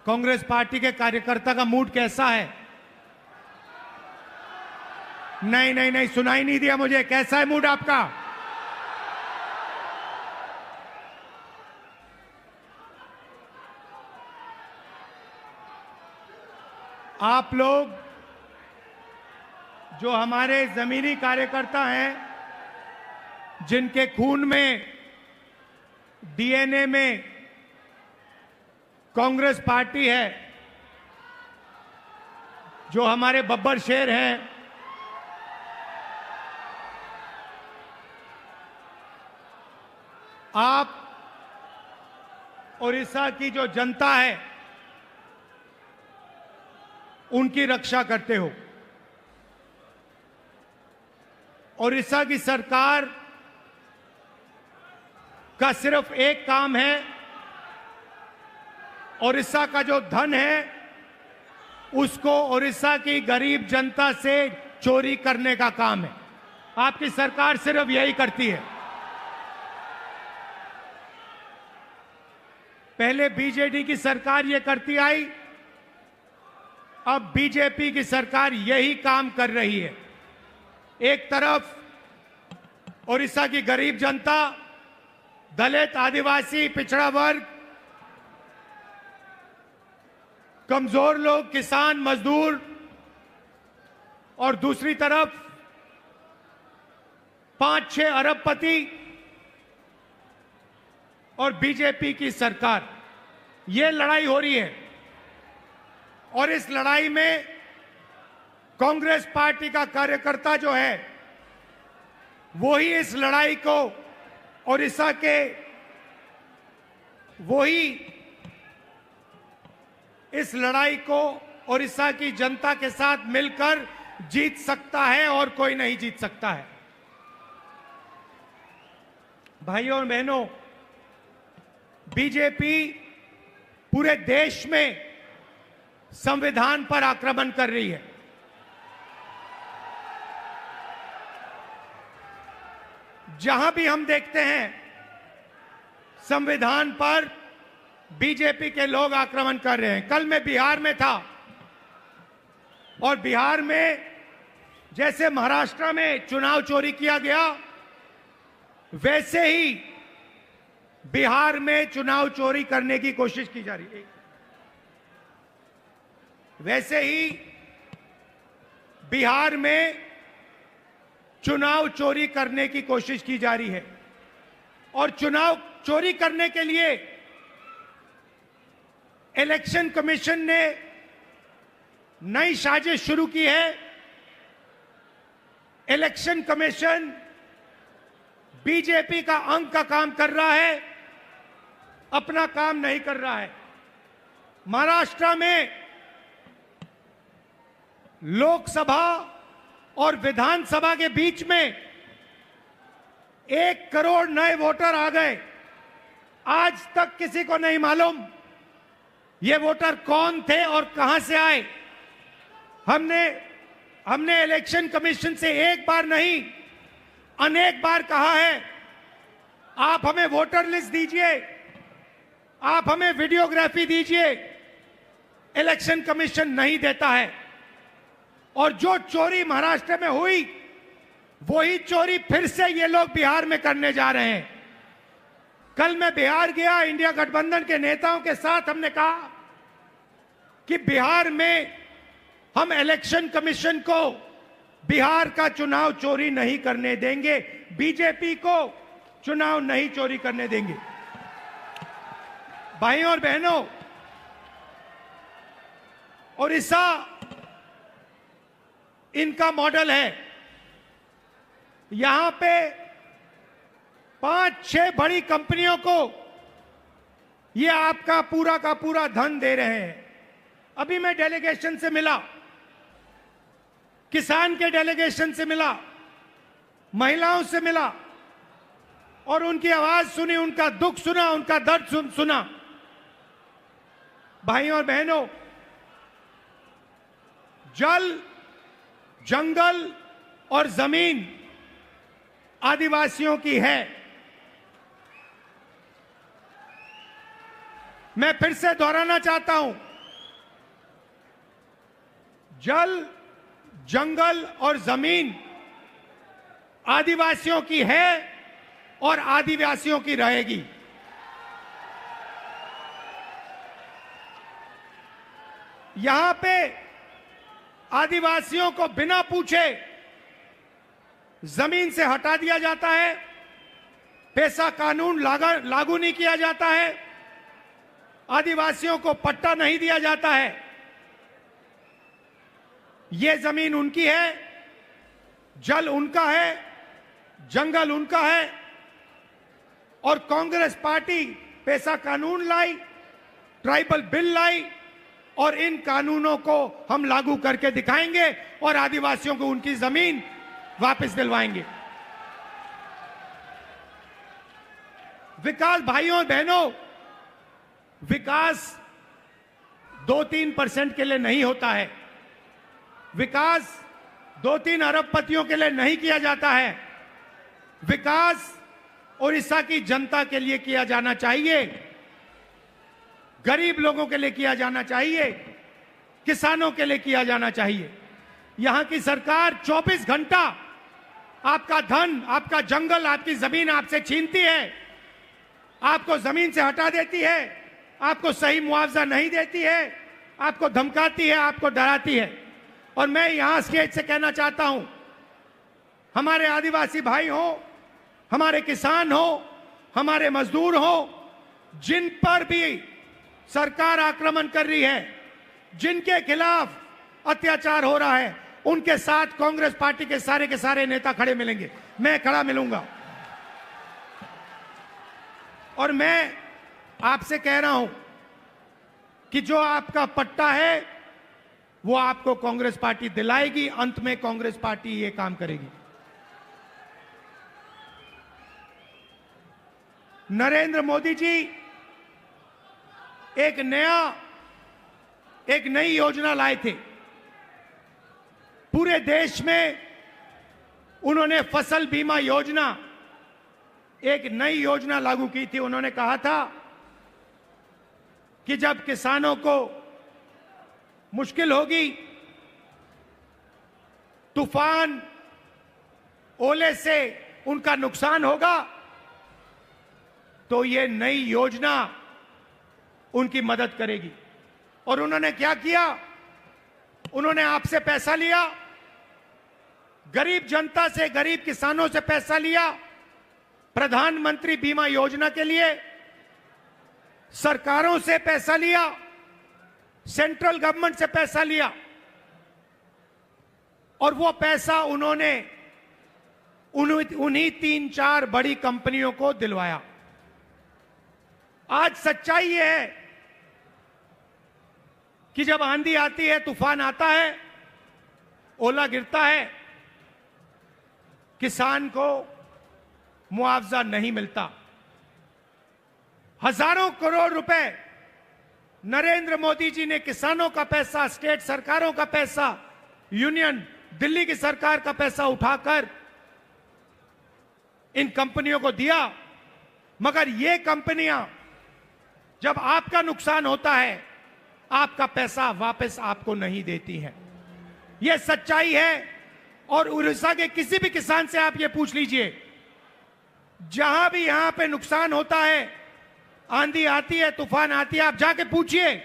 Congress party के कार्यकर्ता का मूड कैसा है? नहीं नहीं नहीं, सुनाई नहीं दिया मुझे। कैसा है मूड आपका? आप लोग जो हमारे जमीनी कार्यकर्ता हैं, जिनके खून में, डीएनए में कांग्रेस पार्टी है, जो हमारे बब्बर शेर हैं, आप ओडिशा की जो जनता है उनकी रक्षा करते हो। ओडिशा की सरकार का सिर्फ एक काम है, ओडिशा का जो धन है उसको ओडिशा की गरीब जनता से चोरी करने का काम है। आपकी सरकार सिर्फ यही करती है। पहले बीजेडी की सरकार ये करती आई, अब बीजेपी की सरकार यही काम कर रही है। एक तरफ ओडिशा की गरीब जनता, दलित, आदिवासी, पिछड़ा वर्ग, कमजोर लोग, किसान, मजदूर, और दूसरी तरफ 5-6 अरबपति और बीजेपी की सरकार, ये लड़ाई हो रही है। और इस लड़ाई में कांग्रेस पार्टी का कार्यकर्ता जो है वो ही इस लड़ाई को ओडिशा के, वही इस लड़ाई को ओडिशा की जनता के साथ मिलकर जीत सकता है और कोई नहीं जीत सकता है। भाइयों और बहनों, बीजेपी पूरे देश में संविधान पर आक्रमण कर रही है। जहां भी हम देखते हैं संविधान पर बीजेपी के लोग आक्रमण कर रहे हैं। कल मैं बिहार में था और बिहार में जैसे महाराष्ट्र में चुनाव चोरी किया गया, वैसे ही बिहार में चुनाव चोरी करने की कोशिश की जा रही है। वैसे ही बिहार में चुनाव चोरी करने की कोशिश की जा रही है। और चुनाव चोरी करने के लिए इलेक्शन कमीशन ने नई साजिश शुरू की है। इलेक्शन कमीशन बीजेपी का अंग का काम कर रहा है, अपना काम नहीं कर रहा है। महाराष्ट्र में लोकसभा और विधानसभा के बीच में 1 करोड़ नए वोटर आ गए। आज तक किसी को नहीं मालूम ये वोटर कौन थे और कहां से आए। हमने इलेक्शन कमीशन से एक बार नहीं, अनेक बार कहा है, आप हमें वोटर लिस्ट दीजिए, आप हमें वीडियोग्राफी दीजिए। इलेक्शन कमीशन नहीं देता है। और जो चोरी महाराष्ट्र में हुई, वही चोरी फिर से ये लोग बिहार में करने जा रहे हैं। कल मैं बिहार गया, इंडिया गठबंधन के नेताओं के साथ हमने कहा कि बिहार में हम इलेक्शन कमीशन को बिहार का चुनाव चोरी नहीं करने देंगे, बीजेपी को चुनाव नहीं चोरी करने देंगे। भाइयों और बहनों, ओडिशा इनका मॉडल है। यहां पे 5-6 बड़ी कंपनियों को ये आपका पूरा का पूरा धन दे रहे हैं। अभी मैं डेलीगेशन से मिला, किसान के डेलीगेशन से मिला, महिलाओं से मिला और उनकी आवाज सुनी, उनका दुख सुना, उनका दर्द सुना। भाइयों और बहनों, जल, जंगल और जमीन आदिवासियों की है। मैं फिर से दोहराना चाहता हूं, जल, जंगल और जमीन आदिवासियों की है और आदिवासियों की रहेगी। यहां पे आदिवासियों को बिना पूछे जमीन से हटा दिया जाता है, पेसा कानून लागू नहीं किया जाता है, आदिवासियों को पट्टा नहीं दिया जाता है। यह जमीन उनकी है, जल उनका है, जंगल उनका है। और कांग्रेस पार्टी पेसा कानून लाई, ट्राइबल बिल लाई और इन कानूनों को हम लागू करके दिखाएंगे और आदिवासियों को उनकी जमीन वापस दिलवाएंगे। विकास भाइयों और बहनों, विकास 2-3% के लिए नहीं होता है। विकास 2-3 अरबपतियों के लिए नहीं किया जाता है। विकास उड़ीसा की जनता के लिए किया जाना चाहिए, गरीब लोगों के लिए किया जाना चाहिए, किसानों के लिए किया जाना चाहिए। यहां की सरकार 24 घंटा आपका धन, आपका जंगल, आपकी जमीन आपसे छीनती है, आपको जमीन से हटा देती है, आपको सही मुआवजा नहीं देती है, आपको धमकाती है, आपको डराती है। और मैं यहां स्टेज से कहना चाहता हूं, हमारे आदिवासी भाई हो, हमारे किसान हो, हमारे मजदूर हो, जिन पर भी सरकार आक्रमण कर रही है, जिनके खिलाफ अत्याचार हो रहा है, उनके साथ कांग्रेस पार्टी के सारे नेता खड़े मिलेंगे। मैं खड़ा मिलूंगा। और मैं आपसे कह रहा हूं कि जो आपका पट्टा है वो आपको कांग्रेस पार्टी दिलाएगी। अंत में कांग्रेस पार्टी ये काम करेगी। नरेंद्र मोदी जी एक नई योजना लाए थे। पूरे देश में उन्होंने फसल बीमा योजना, एक नई योजना लागू की थी। उन्होंने कहा था कि जब किसानों को मुश्किल होगी, तूफान, ओले से उनका नुकसान होगा, तो ये नई योजना उनकी मदद करेगी। और उन्होंने क्या किया? उन्होंने आपसे पैसा लिया, गरीब जनता से, गरीब किसानों से पैसा लिया प्रधानमंत्री बीमा योजना के लिए, सरकारों से पैसा लिया, सेंट्रल गवर्नमेंट से पैसा लिया और वो पैसा उन्होंने उन्हीं 3-4 बड़ी कंपनियों को दिलवाया। आज सच्चाई यह है कि जब आंधी आती है, तूफान आता है, ओला गिरता है, किसान को मुआवजा नहीं मिलता। हजारों करोड़ रुपए नरेंद्र मोदी जी ने किसानों का पैसा, स्टेट सरकारों का पैसा, यूनियन दिल्ली की सरकार का पैसा उठाकर इन कंपनियों को दिया। मगर ये कंपनियां जब आपका नुकसान होता है, आपका पैसा वापस आपको नहीं देती हैं। यह सच्चाई है। और उड़ीसा के किसी भी किसान से आप ये पूछ लीजिए, जहां भी यहां पे नुकसान होता है, आंधी आती है, तूफान आती है, आप जाके पूछिए,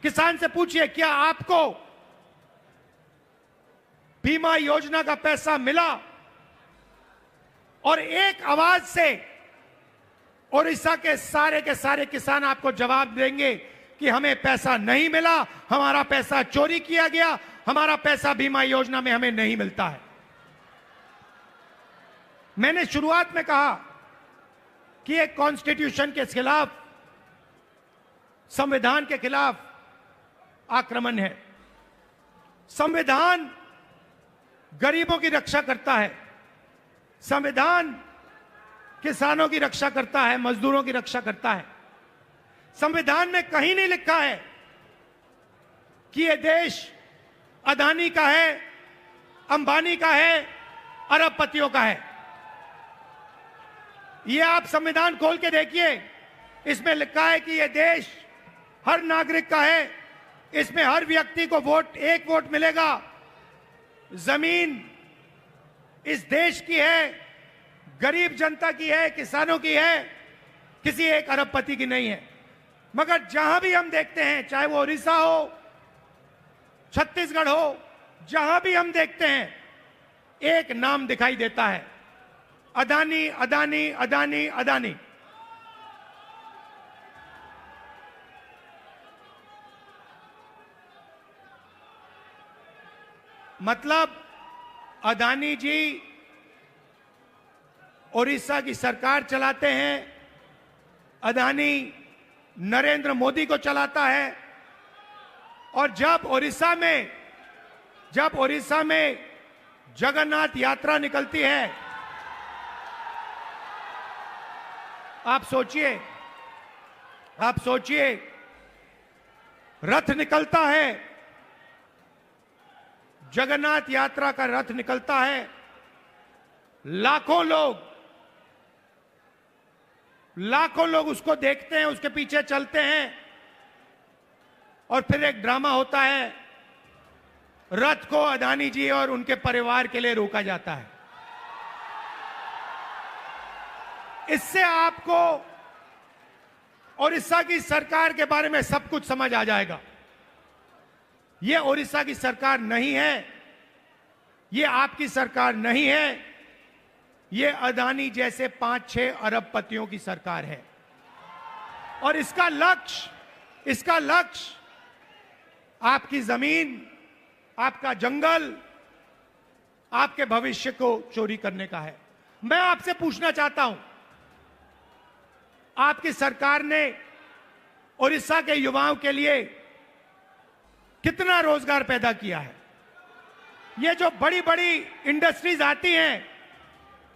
किसान से पूछिए, क्या आपको बीमा योजना का पैसा मिला? और एक आवाज से उड़ीसा के सारे किसान आपको जवाब देंगे कि हमें पैसा नहीं मिला, हमारा पैसा चोरी किया गया, हमारा पैसा बीमा योजना में हमें नहीं मिलता है। मैंने शुरुआत में कहा कि एक कॉन्स्टिट्यूशन के खिलाफ, संविधान के खिलाफ आक्रमण है। संविधान गरीबों की रक्षा करता है, संविधान किसानों की रक्षा करता है, मजदूरों की रक्षा करता है। संविधान में कहीं नहीं लिखा है कि यह देश अदानी का है, अंबानी का है, अरबपतियों का है। यह आप संविधान खोल के देखिए, इसमें लिखा है कि यह देश हर नागरिक का है। इसमें हर व्यक्ति को वोट, एक वोट मिलेगा। जमीन इस देश की है, गरीब जनता की है, किसानों की है, किसी एक अरबपति की नहीं है। मगर जहां भी हम देखते हैं, चाहे वो उड़ीसा हो, छत्तीसगढ़ हो, जहां भी हम देखते हैं, एक नाम दिखाई देता है, अदानी, अदानी, अदानी, अदानी। मतलब अदानी जी उड़ीसा की सरकार चलाते हैं, अदानी नरेंद्र मोदी को चलाता है। और जब उड़ीसा में जगन्नाथ यात्रा निकलती है, आप सोचिए रथ निकलता है, जगन्नाथ यात्रा का रथ निकलता है, लाखों लोग उसको देखते हैं, उसके पीछे चलते हैं, और फिर एक ड्रामा होता है, रथ को अदानी जी और उनके परिवार के लिए रोका जाता है। इससे आपको उड़ीसा की सरकार के बारे में सब कुछ समझ आ जाएगा। यह उड़ीसा की सरकार नहीं है, यह आपकी सरकार नहीं है, यह अदानी जैसे 5-6 अरबपतियों की सरकार है। और इसका लक्ष्य आपकी जमीन, आपका जंगल, आपके भविष्य को चोरी करने का है। मैं आपसे पूछना चाहता हूं, आपकी सरकार ने उड़ीसा के युवाओं के लिए कितना रोजगार पैदा किया है? ये जो बड़ी बड़ी इंडस्ट्रीज आती हैं,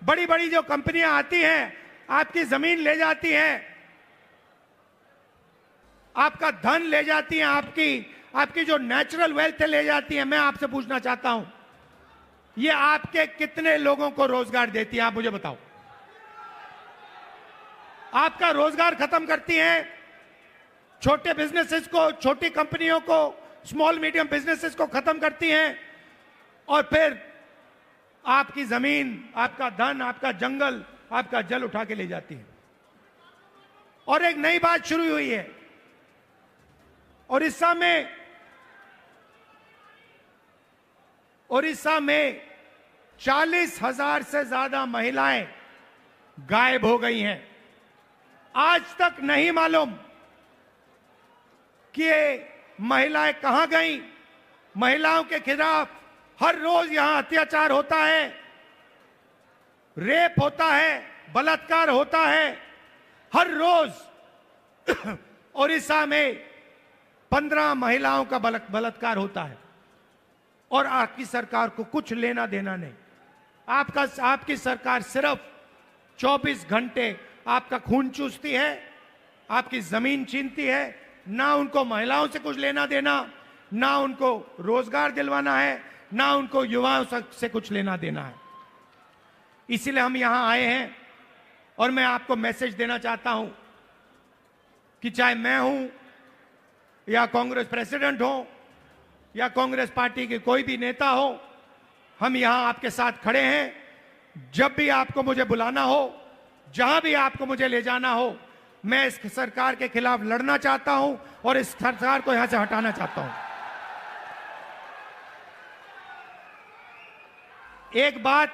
बड़ी बड़ी जो कंपनियां आती हैं, आपकी जमीन ले जाती हैं, आपका धन ले जाती हैं, आपकी जो नेचुरल वेल्थ ले जाती है। मैं आपसे पूछना चाहता हूं, ये आपके कितने लोगों को रोजगार देती है? आप मुझे बताओ। आपका रोजगार खत्म करती हैं, छोटे बिजनेसेस को, छोटी कंपनियों को, स्मॉल मीडियम बिजनेसेस को खत्म करती हैं, और फिर आपकी जमीन, आपका धन, आपका जंगल, आपका जल उठा के ले जाती है। और एक नई बात शुरू हुई है, उड़ीसा में 40,000 से ज्यादा महिलाएं गायब हो गई हैं। आज तक नहीं मालूम कि ये महिलाएं कहां गईं। महिलाओं के खिलाफ हर रोज यहां अत्याचार होता है, रेप होता है, बलात्कार होता है। हर रोज उड़ीसा में 15 महिलाओं का बलात्कार होता है, और आपकी सरकार को कुछ लेना देना नहीं। आपकी सरकार सिर्फ 24 घंटे आपका खून चूसती है, आपकी जमीन छीनती है। ना उनको महिलाओं से कुछ लेना देना, ना उनको रोजगार दिलवाना है, ना उनको युवाओं से कुछ लेना देना है। इसीलिए हम यहां आए हैं, और मैं आपको मैसेज देना चाहता हूं कि चाहे मैं हूं, या कांग्रेस प्रेसिडेंट हो, या कांग्रेस पार्टी के कोई भी नेता हो, हम यहां आपके साथ खड़े हैं। जब भी आपको मुझे बुलाना हो, जहां भी आपको मुझे ले जाना हो, मैं इस सरकार के खिलाफ लड़ना चाहता हूं, और इस सरकार को यहां से हटाना चाहता हूं। एक बात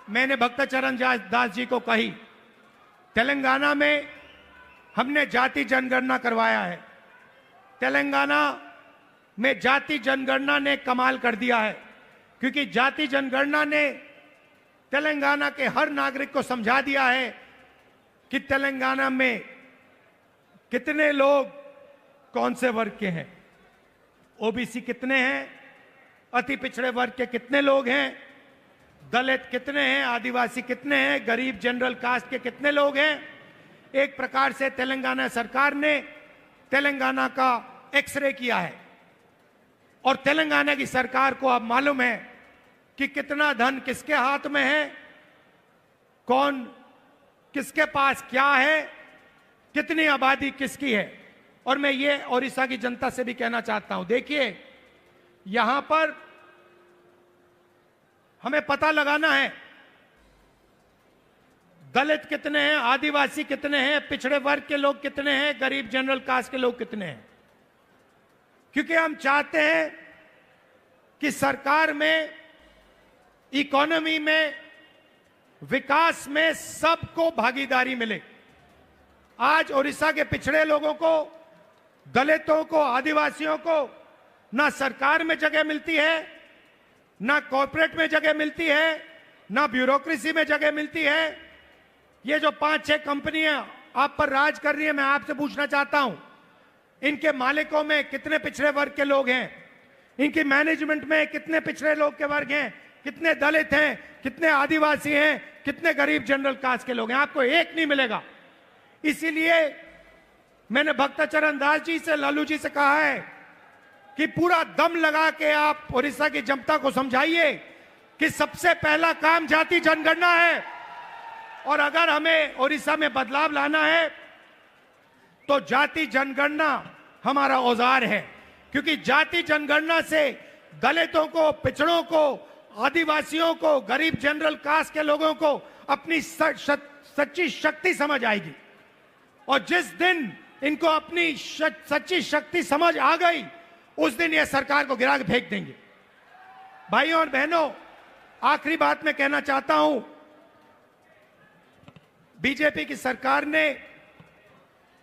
मैंने भक्तचरण दास जी को कही, तेलंगाना में हमने जाति जनगणना करवाया है। तेलंगाना में जाति जनगणना ने कमाल कर दिया है, क्योंकि जाति जनगणना ने तेलंगाना के हर नागरिक को समझा दिया है कि तेलंगाना में कितने लोग कौन से वर्ग के हैं, ओबीसी कितने हैं, अति पिछड़े वर्ग के कितने लोग हैं, दलित कितने हैं, आदिवासी कितने हैं, गरीब जनरल कास्ट के कितने लोग हैं। एक प्रकार से तेलंगाना सरकार ने तेलंगाना का एक्सरे किया है, और तेलंगाना की सरकार को अब मालूम है कि कितना धन किसके हाथ में है, कौन किसके पास क्या है, कितनी आबादी किसकी है। और मैं ये ओडिशा की जनता से भी कहना चाहता हूं, देखिए यहां पर हमें पता लगाना है दलित कितने हैं, आदिवासी कितने हैं, पिछड़े वर्ग के लोग कितने हैं, गरीब जनरल कास्ट के लोग कितने हैं, क्योंकि हम चाहते हैं कि सरकार में, इकोनॉमी में, विकास में सबको भागीदारी मिले। आज ओडिशा के पिछड़े लोगों को, दलितों को, आदिवासियों को ना सरकार में जगह मिलती है, ना कॉर्पोरेट में जगह मिलती है, ना ब्यूरोक्रेसी में जगह मिलती है। ये जो 5-6 कंपनियां आप पर राज कर रही है, मैं आपसे पूछना चाहता हूं, इनके मालिकों में कितने पिछड़े वर्ग के लोग हैं? इनकी मैनेजमेंट में कितने पिछड़े लोग के वर्ग हैं? कितने दलित हैं? कितने आदिवासी हैं? कितने गरीब जनरल कास्ट के लोग हैं? आपको एक नहीं मिलेगा। इसीलिए मैंने भक्तचरण दास जी से, लालू जी से कहा है कि पूरा दम लगा के आप ओडिशा की जनता को समझाइए कि सबसे पहला काम जाति जनगणना है, और अगर हमें ओडिशा में बदलाव लाना है तो जाति जनगणना हमारा औजार है, क्योंकि जाति जनगणना से दलितों को, पिछड़ों को, आदिवासियों को, गरीब जनरल कास्ट के लोगों को अपनी सच्ची शक्ति समझ आएगी। और जिस दिन इनको अपनी सच्ची शक्ति समझ आ गई, उस दिन ये सरकार को गिरा के फेंक देंगे। भाइयों और बहनों, आखिरी बात मैं कहना चाहता हूं, बीजेपी की सरकार ने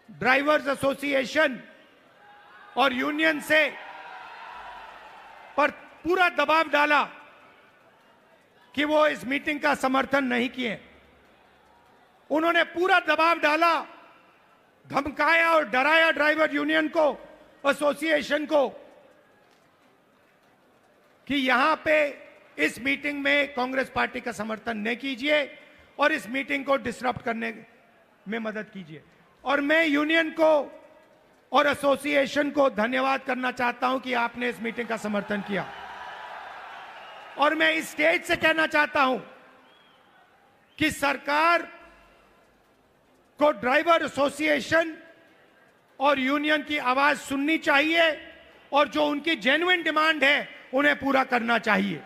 ड्राइवर्स एसोसिएशन और यूनियन से पर पूरा दबाव डाला कि वो इस मीटिंग का समर्थन नहीं किए। उन्होंने पूरा दबाव डाला, धमकाया और डराया ड्राइवर यूनियन को, एसोसिएशन को, कि यहां पे इस मीटिंग में कांग्रेस पार्टी का समर्थन न कीजिए और इस मीटिंग को डिसरप्ट करने में मदद कीजिए। और मैं यूनियन को और एसोसिएशन को धन्यवाद करना चाहता हूं कि आपने इस मीटिंग का समर्थन किया। और मैं इस स्टेज से कहना चाहता हूं कि सरकार को ड्राइवर एसोसिएशन और यूनियन की आवाज सुननी चाहिए और जो उनकी जेन्युइन डिमांड है उन्हें पूरा करना चाहिए।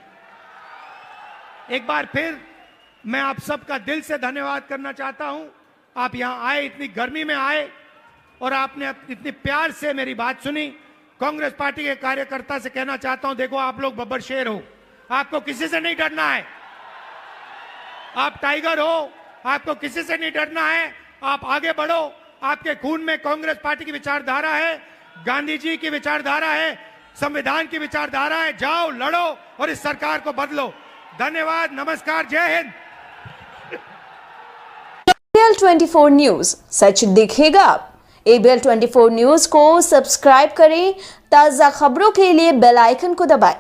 एक बार फिर मैं आप सबका दिल से धन्यवाद करना चाहता हूं। आप यहां आए, इतनी गर्मी में आए और आपने इतनी प्यार से मेरी बात सुनी। कांग्रेस पार्टी के कार्यकर्ता से कहना चाहता हूं, देखो आप लोग बब्बर शेर हो, आपको किसी से नहीं डरना है। आप टाइगर हो, आपको किसी से नहीं डरना है। आप आगे बढ़ो, आपके खून में कांग्रेस पार्टी की विचारधारा है, गांधी जी की विचारधारा है, संविधान की विचारधारा है। जाओ, लड़ो और इस सरकार को बदलो। धन्यवाद, नमस्कार, जय हिंद। ABL 24 न्यूज, सच दिखेगा। ABL 24 न्यूज को सब्सक्राइब करें, ताजा खबरों के लिए बेल आइकन को दबाएं।